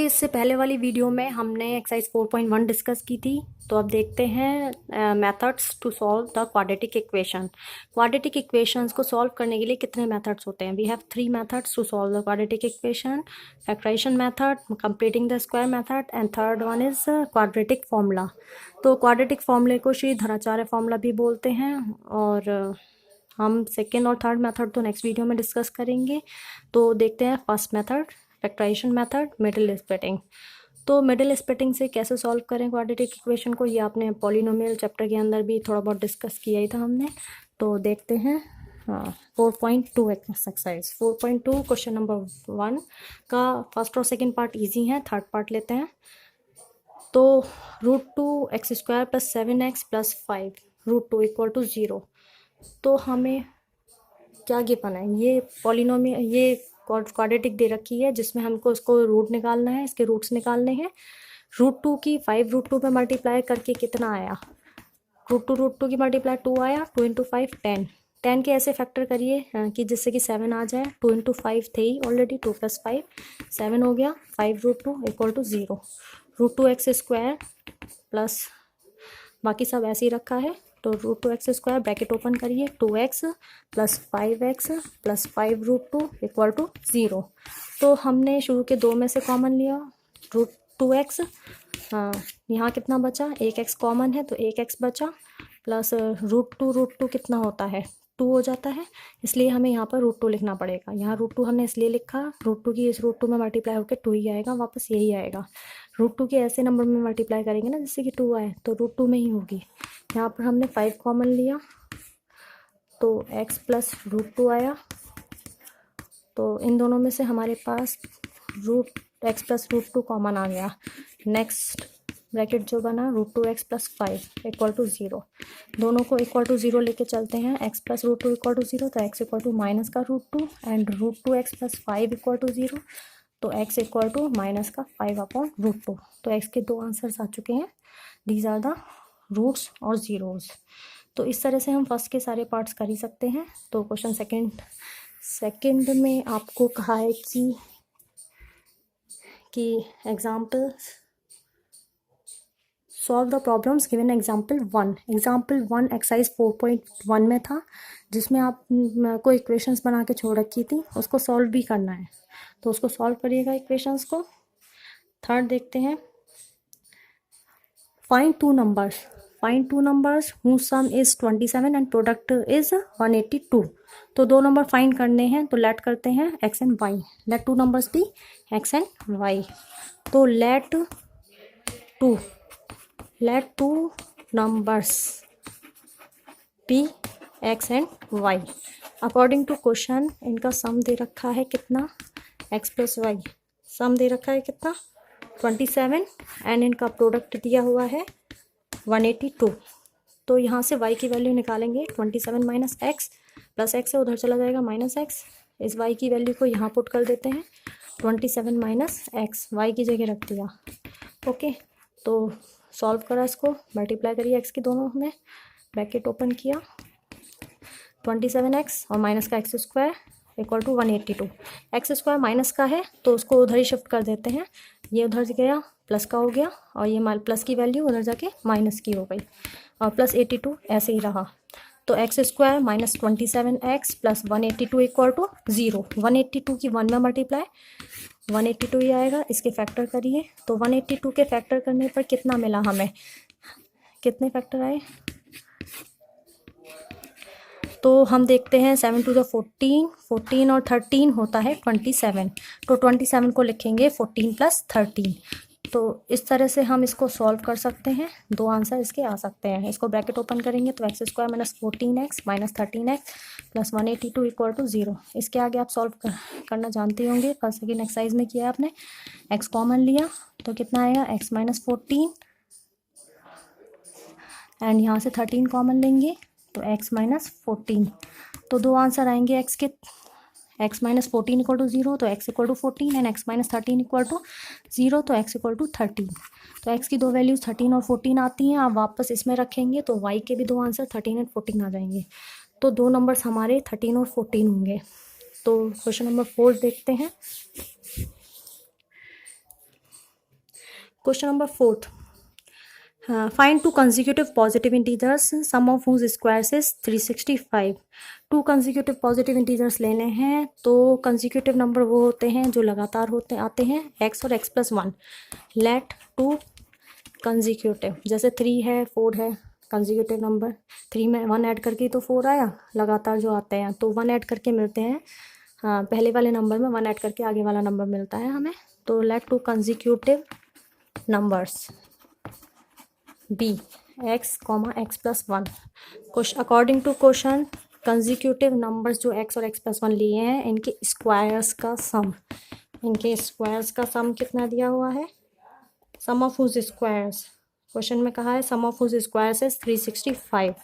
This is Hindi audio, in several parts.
कि इससे पहले वाली वीडियो में हमने एक्सरसाइज 4.1 डिस्कस की थी। तो अब देखते हैं methods to solve the quadratic equation. Quadratic equations को सॉल्व करने के लिए कितने मेथड्स होते हैं? We have 3 methods to solve the quadratic equation: factorisation method, completing the square method, and third one is quadratic formula. तो क्वाड्रेटिक फॉर्मूले को श्रीधराचार्य फॉर्मूला भी बोलते हैं, और हम सेकेंड और थर्ड मेथड तो नेक्स्ट वीडियो में डिस्कस करेंगे। तो देखते हैं first method, factorisation method, middle splitting. तो मिडिल स्प्लिटिंग से कैसे सॉल्व करें क्वाड्रेटिक इक्वेशन को, ये आपने पॉलिनोमियल चैप्टर के अंदर भी थोड़ा बहुत डिस्कस किया ही था हमने। तो देखते हैं 4.2 एक्सरसाइज 4.2 क्वेश्चन नंबर 1 का फर्स्ट और सेकेंड पार्ट ईजी है, थर्ड पार्ट लेते हैं। तो √2x² + 7x + 5 √2 = 0। तो हमें क्या गिवन है? ये पॉलिनोमियल, ये क्वाड्रेटिक दे रखी है जिसमें हमको इसको रूट निकालना है, इसके रूट्स निकालने हैं। √2 की 5 √2 पे मल्टीप्लाई करके कितना आया? √2 की मल्टीप्लाई 2 आया, 2 × 5 10। 10 के ऐसे फैक्टर करिए कि जिससे कि 7 आ जाए। 2 × 5 थे ही ऑलरेडी, 2 + 5 7 हो गया। 5 √2 = 0। √2x² प्लस बाकी सब ऐसे ही रखा है। तो √2x² ब्रैकेट ओपन करिए, 2x + 5x + 5 √2 = 0। तो हमने शुरू के 2 में से कॉमन लिया √2x। यहाँ कितना बचा? 1x कॉमन है तो 1x बचा, प्लस √2 कितना होता है? 2 हो जाता है, इसलिए हमें यहाँ पर √2 लिखना पड़ेगा। यहाँ √2 हमने इसलिए लिखा, √2 की इस √2 में मल्टीप्लाई होकर 2 ही आएगा, वापस यही आएगा। √2 के ऐसे नंबर में मल्टीप्लाई करेंगे ना जिससे कि 2 आए, तो √2 में ही होगी। यहाँ पर हमने 5 कॉमन लिया तो x + √2 आया। तो इन दोनों में से हमारे पास x + √2 कॉमन आ गया। नेक्स्ट ब्रैकेट जो बना, √2x + 5 = 0। दोनों को =0 लेके चलते हैं। x + √2 = 0, तो x -√2 एंड √2x + 5 = 0, तो x -5/√2। तो x के 2 आंसर्स आ चुके हैं। दीज आर द रूट्स और ज़ीरोज़। तो इस तरह से हम फर्स्ट के सारे पार्ट्स कर ही सकते हैं। तो क्वेश्चन सेकंड में आपको कहा है कि examples solve the problems given example 1। Example 1 exercise 4.1 में था, जिसमें आप कोई इक्वेशंस बना के छोड़ रखी थी, उसको सॉल्व भी करना है। तो उसको सॉल्व करिएगा इक्वेशंस को। थर्ड देखते हैं, find two numbers whose sum is 27 and product is 182। तो 2 नंबर फाइंड करने हैं, तो लेट करते हैं x and y। Let 2 numbers be x and y। तो let two numbers be x and y। According to question इनका सम दे रखा है कितना? x + y। सम दे रखा है कितना? 27 एंड इनका प्रोडक्ट दिया हुआ है 182। तो यहाँ से y की वैल्यू निकालेंगे। 27 - x प्लस x है, उधर चला जाएगा -x। इस y की वैल्यू को यहाँ पुट कर देते हैं। 27 - x y की जगह रख दिया। ओके, तो सॉल्व करा, इसको मल्टीप्लाई करिए x की दोनों में, ब्रैकेट ओपन किया। 27x और माइनस का x² = 182। x² माइनस का है तो उसको उधर ही शिफ्ट कर देते हैं। ये उधर गया, प्लस का हो गया, और ये प्लस की वैल्यू उधर जाके माइनस की हो गई, और +82 ऐसे ही रहा। तो x² - 27x + 182 = 0। 182 की 1 में मल्टीप्लाई 182 ही आएगा। इसके फैक्टर करिए, तो 182 के फैक्टर करने पर कितना मिला हमें? कितने फैक्टर आए? तो हम देखते हैं 7 × 14, 14 और 13 होता है 27। तो 27 को लिखेंगे 14 + 13। तो इस तरह से हम इसको सॉल्व कर सकते हैं। 2 आंसर इसके आ सकते हैं। इसको ब्रैकेट ओपन करेंगे तो x² - 14x - 13x + 182 = 0। इसके आगे आप सॉल्व करना जानते होंगे, फर्स्ट सेकेंड एक्सरसाइज में किया आपने। x कॉमन लिया तो कितना आएगा? x - 14 एंड यहाँ से 13 कॉमन लेंगे तो x - 14। तो 2 आंसर आएंगे x के। x - 14 = 0, तो x = 14 एंड x - 13 = 0, तो x = 13। तो x की 2 वैल्यूज 13 और 14 आती हैं। आप वापस इसमें रखेंगे तो y के भी 2 आंसर 13 एंड 14 आ जाएंगे। तो 2 नंबर्स हमारे 13 और 14 होंगे। तो क्वेश्चन नंबर 4 देखते हैं। Question number 4th, find two consecutive positive integers sum of whose squares is 365। Two consecutive positive integers लेने हैं, तो कंसेक्यूटिव नंबर वो होते हैं जो लगातार होते आते हैं, x और x+1। लेट टू कंसेक्यूटिव, जैसे 3 है 4 है कंसेक्यूटिव नंबर, 3 में 1 ऐड करके तो 4 आया, लगातार जो आते हैं तो 1 ऐड करके मिलते हैं। हाँ, पहले वाले नंबर में 1 ऐड करके आगे वाला नंबर मिलता है हमें। तो let two consecutive numbers be x, x+1। According to question, consecutive numbers जो x और x+1 लिए हैं, इनके स्क्वायर्स का सम कितना दिया हुआ है? Sum of whose squares, question में कहा है sum of whose squares is 365।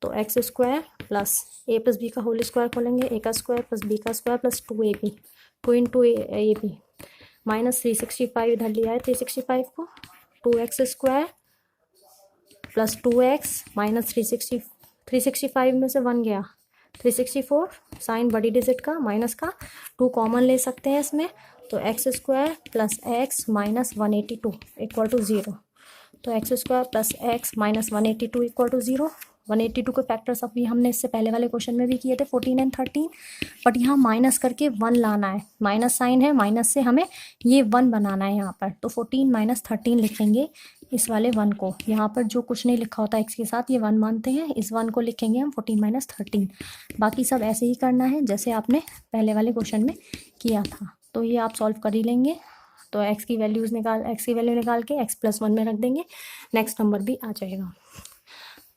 तो x square plus a plus b का होल स्क्वायर खोलेंगे, a का स्क्वायर प्लस b का square plus 2ab, 2 into a b minus 365 इधर लिया है 365 को, 2x square plus 2x minus 365 में से 1 गया 364, साइन बड़ी डिजिट का माइनस का 2 कॉमन ले सकते हैं इसमें, तो x square plus x minus 182 equal to 0। तो x square plus x minus 182 equal to 0। 182 के फैक्टर्स अभी हमने इससे पहले वाले क्वेश्चन में भी किए थे 14 एंड 13, बट यहाँ माइनस करके 1 लाना है, माइनस साइन है, माइनस से हमें ये 1 बनाना है यहाँ पर। तो 14 माइनस 13 लिखेंगे इस वाले 1 को, यहाँ पर जो कुछ नहीं लिखा होता x के साथ ये 1 मानते हैं, इस 1 को लिखेंगे हम 14 माइनस 13। बाकी सब ऐसे ही करना है जैसे आपने पहले वाले क्वेश्चन में किया था। तो ये आप सॉल्व कर ही लेंगे। तो x की वैल्यू निकाल के x+1 में रख देंगे, नेक्स्ट नंबर भी आ जाएगा।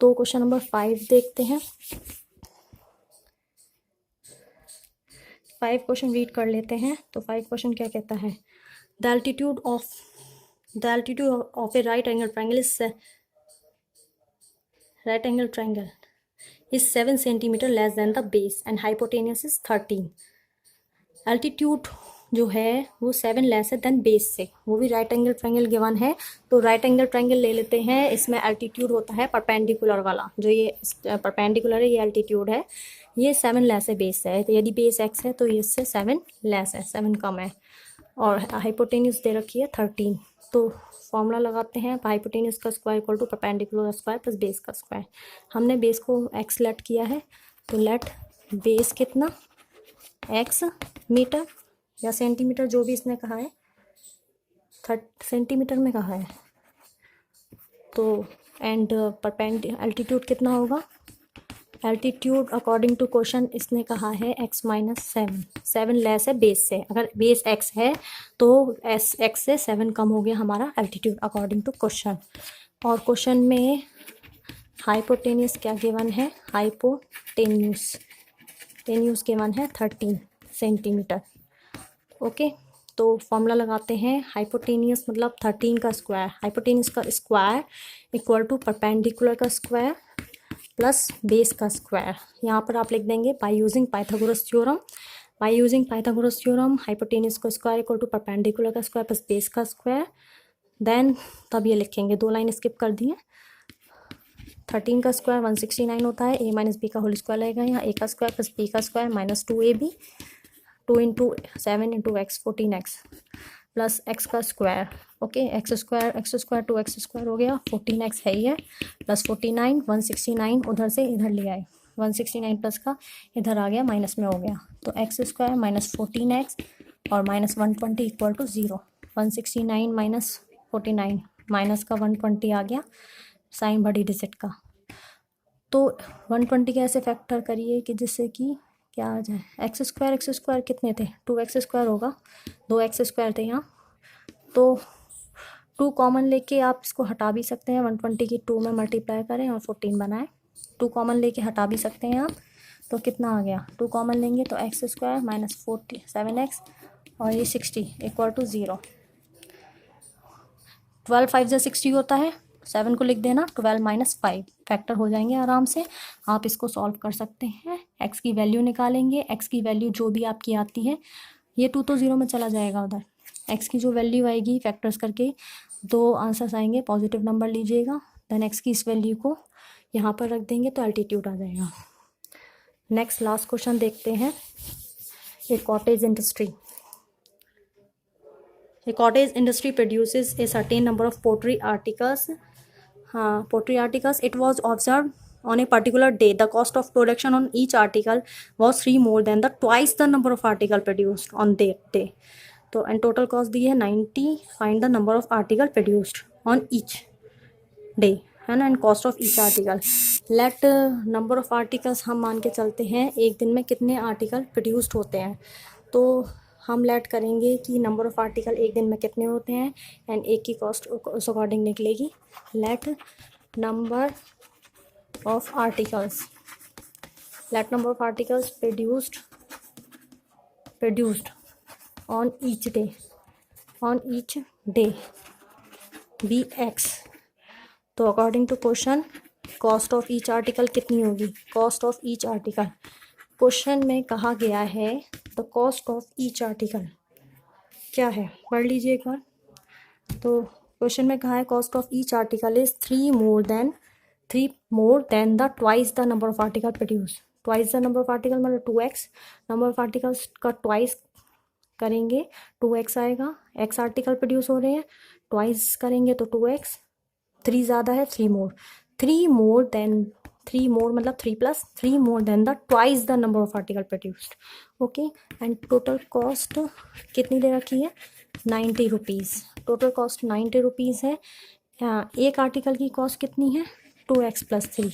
तो क्वेश्चन नंबर 5 देखते हैं। 5 क्वेश्चन रीड कर लेते हैं। तो 5 क्वेश्चन क्या कहता है? The altitude of A right angle triangle is 7 centimetre less than the base and hypotenuse is 13। Altitude जो है वो 7 लेस है देन बेस से, वो भी राइट एंगल ट्रायंगल गिवन है। तो राइट एंगल ट्रायंगल ले लेते हैं, इसमें एल्टीट्यूड होता है परपेंडिकुलर वाला, जो ये परपेंडिकुलर है ये एल्टीट्यूड है, ये 7 लेस है बेस से। तो यदि बेस x है तो इससे 7 लेस है, 7 कम है, और हाइपोटेन्यूस दे रखी है 13। तो फॉर्मूला लगाते हैं, हाइपोटेन्यूस का square equal to perpendicular square plus base का स्क्वायर। हमने बेस को x लेट किया है, तो लेट बेस कितना x मीटर या सेंटीमीटर, जो भी इसने कहा है, 30 सेंटीमीटर में कहा है। तो एंड एल्टीट्यूड कितना होगा? एल्टीट्यूड अकॉर्डिंग टू क्वेश्चन इसने कहा है x माइनस 7 लेस है बेस से। अगर बेस x है तो x से 7 कम हो गया हमारा एल्टीट्यूड अकॉर्डिंग टू क्वेश्चन। और क्वेश्चन में हाइपोटेन्यूस क्या गिवन है? हाइपोटेन्यूस गिवन है 13 सेंटीमीटर। ओके, तो फॉर्मूला लगाते हैं। हाइपोटेन्यूस मतलब 13 का स्क्वायर, हाइपोटेन्यूस का स्क्वायर इक्वल टू परपेंडिकुलर का स्क्वायर प्लस बेस का स्क्वायर। यहाँ पर आप लिख देंगे by using Pythagoras theorem. Hypotenuse का स्क्वायर इक्वल टू परपेंडिकुलर का स्क्वायर प्लस बेस का स्क्वायर। देन तब ये लिखेंगे, 2 लाइन स्किप कर दिए। 13 का स्क्वायर 169 होता है, a माइनस बी का होल स्क्वायर लगेगा यहाँ, a का स्क्वायर प्लस b का square minus 2ab, 2 into 7 into x 14x plus x का square. Okay, x square 2x square हो गया, 14x है ही है, प्लस 49 169 उधर से इधर ले आए, 169 प्लस का इधर आ गया, माइनस में हो गया। तो x स्क्वायर माइनस 14x और minus 120 equal to 0। 169 minus 49 minus का 120 आ गया, साइन बड़ी डिजिट का। तो 120 के ऐसे फैक्टर करिए कि जिससे कि क्या आ जाए, एक्स स्क्वायर कितने थे? 2x स्क्वायर होगा, 2x स्क्वायर थे यहाँ, तो 2 कॉमन लेके आप इसको हटा भी सकते हैं। 120 की 2 में मल्टीप्लाई करें और 14 बनाएं, 2 कॉमन लेके हटा भी सकते हैं आप। तो कितना आ गया? 2 कॉमन लेंगे तो x स्क्वायर माइनस 7x और ये 60 इक्वल टू 0। 12 5 से 60 होता है, 7 को लिख देना, 12 माइनस 5 फैक्टर हो जाएंगे आराम से। आप इसको सॉल्व कर सकते हैं, x की वैल्यू निकालेंगे। x की वैल्यू जो भी आपकी आती है, ये 2 तो 0 में चला जाएगा उधर। x की जो वैल्यू आएगी फैक्टर्स करके 2 आंसर्स आएंगे, पॉजिटिव नंबर लीजिएगा, देन x की इस वैल्यू को यहाँ पर रख देंगे तो एल्टीट्यूड आ जाएगा। नेक्स्ट लास्ट क्वेश्चन देखते हैं। A cottage industry A cottage industry produces a certain number of pottery articles. हाँ, pottery articles. It was observed on a particular day the cost of production on each article was 3 more than the twice the number of article produced on that day. तो एंड टोटल कॉस्ट दी है 90. Find the number of article produced on each day, है ना, and cost of each article. Late number of articles हम मान के चलते हैं एक दिन में कितने आर्टिकल प्रोड्यूस्ड होते हैं. तो हम लेट करेंगे कि नंबर ऑफ आर्टिकल एक दिन में कितने होते हैं एंड एक की कॉस्ट उस अकॉर्डिंग निकलेगी. Let number of articles produced on each day be x. तो according to question cost of each article कितनी होगी. Cost of each article question में कहा गया है the cost of each article क्या है, पढ़ लीजिए एक बार. तो क्वेश्चन में कहा है cost of each article is 3 more than the twice the number of article produced. Twice the number of article मतलब 2x. नंबर ऑफ आर्टिकल्स का ट्वाइस करेंगे 2x आएगा. x आर्टिकल प्रोड्यूस हो रहे हैं, ट्वाइस करेंगे तो 2x. 3 ज़्यादा है, 3 मोर मतलब 3 plus 3 more than the twice the number of article produced. Okay, and total cost कितनी दे रखी है 90 रुपीज़. टोटल कॉस्ट 90 रुपीज़ है. एक आर्टिकल की कॉस्ट कितनी है 2x + 3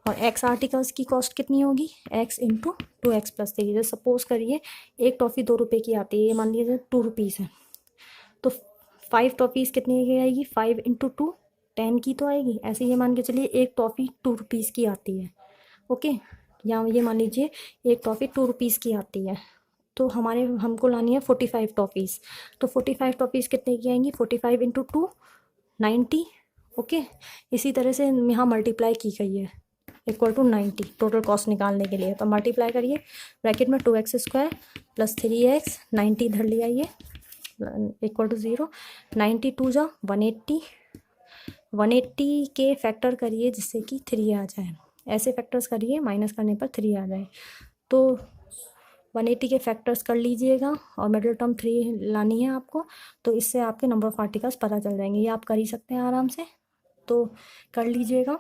और x आर्टिकल्स की कॉस्ट कितनी होगी x × 2x + 3. जैसे सपोज करिए एक टॉफ़ी 2 रुपये की आती है, ये मान लीजिए 2 रुपीज़ है, तो 5 टॉफ़ीज़ कितनी की आएगी 5 × 2 10 की तो आएगी. ऐसे ये मान के चलिए एक टॉफ़ी 2 रुपीज़ की आती है. ओके, या ये मान लीजिए एक टॉफ़ी 2 रुपीज़ की आती है, तो हमको लानी है 45 टॉफ़ीज़. तो 45 टॉफ़ीज़ कितने की आएंगी 45 × 2 90. ओके, इसी तरह से यहाँ मल्टीप्लाई की गई है इक्वल टू 90 टोटल कॉस्ट निकालने के लिए. तो मल्टीप्लाई करिए ब्रैकेट में 2x² + 3x 90 धर लिया ये इक्वल टू 0. 90 2 जा 180. 180 के फैक्टर करिए जिससे कि 3 आ जाए. ऐसे फैक्टर्स करिए माइनस करने पर 3 आ जाए. तो 180 के फैक्टर्स कर लीजिएगा और मिडिल टर्म 3 लानी है आपको. तो इससे आपके नंबर ऑफ आर्टिकल्स पता चल जाएंगे. ये आप कर ही सकते हैं आराम से, तो कर लीजिएगा.